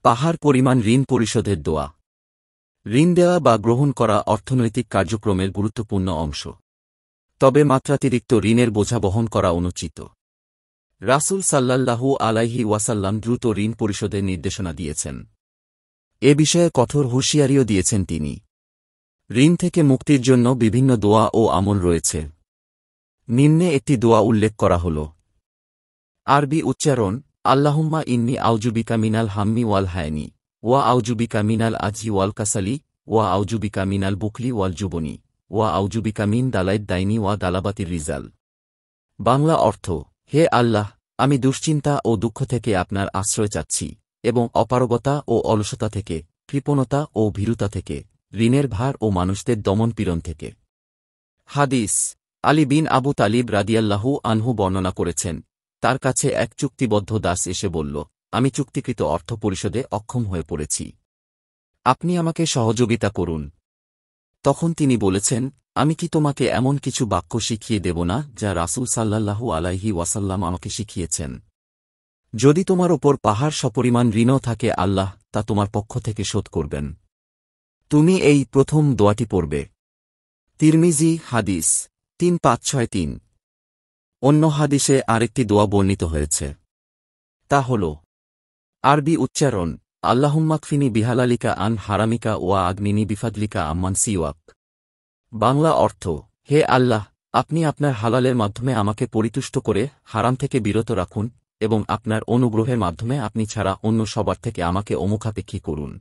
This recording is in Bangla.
পাহাড় পরিমাণ ঋণ পরিশোধের দোয়া। ঋণ দেওয়া বা গ্রহণ করা অর্থনৈতিক কার্যক্রমের গুরুত্বপূর্ণ অংশ। তবে মাত্রাতিরিক্ত ঋণের বোঝা বহন করা অনুচিত। রাসূল সাল্লাল্লাহু আলাইহি ওয়াসাল্লাম দ্রুত ঋণ পরিশোধের নির্দেশনা দিয়েছেন। এ বিষয়ে কঠোর হুঁশিয়ারিও দিয়েছেন তিনি। ঋণ থেকে মুক্তির জন্য বিভিন্ন দোয়া ও আমল রয়েছে। নিম্নে একটি দোয়া উল্লেখ করা হল। আরবি উচ্চারণ: আল্লাহুম্মা ইন্নী আউযুবিকা মিনাল হাম্মি ওয়াল হায়নি, ওয়া আউযুবিকা মিনাল আজজি ওয়াল কাসালি, ওয়া আউযুবিকা মিনাল বুখলি ওয়াল জুবনি, ওয়া আউযুবিকা মিন দালাইদ দাইনি ওয়া দালাবাতির রিজাল। বাংলা অর্থ: হে আল্লাহ, আমি দুশ্চিন্তা ও দুঃখ থেকে আপনার আশ্রয় চাচ্ছি, এবং অপারগতা ও অলসতা থেকে, কৃপণতা ও ভীরুতা থেকে, ঋণের ভার ও মানুষদের দমনপীড়ন থেকে। হাদিস: আলী বিন আবু তালিব রাদিয়াল্লাহু আনহু বর্ণনা করেছেন, তার কাছে এক চুক্তিবদ্ধ দাস এসে বলল, আমি চুক্তিকৃত অর্থ পরিশোধে অক্ষম হয়ে পড়েছি। আপনি আমাকে সহযোগিতা করুন। তখন তিনি বলেছেন, আমি কি তোমাকে এমন কিছু বাক্য শিখিয়ে দেব না যা রাসূল সাল্লাল্লাহু আলাইহি ওয়াসাল্লাম আমাকে শিখিয়েছেন? যদি তোমার ওপর পাহাড় সপরিমাণ ঋণও থাকে, আল্লাহ তা তোমার পক্ষ থেকে শোধ করবেন। তুমি এই প্রথম দোয়াটি পড়বে। তিরমিজি হাদিস ৩৫৬৩। অন্য হাদিসে আরেকটি দোয়া বর্ণিত হয়েছে। তা হল: আরবি উচ্চারণ: আল্লাহুম্মাকফিনি বিহালালিকা আন হারামিকা ওয়া আগনিনি বিফাদলিকা আম্মান সিওয়াক। বাংলা অর্থ: হে আল্লাহ, আপনি আপনার হালালের মাধ্যমে আমাকে পরিতুষ্ট করে হারাম থেকে বিরত রাখুন, এবং আপনার অনুগ্রহের মাধ্যমে আপনি ছাড়া অন্য সবার থেকে আমাকে অমুখাপেক্ষী করুন।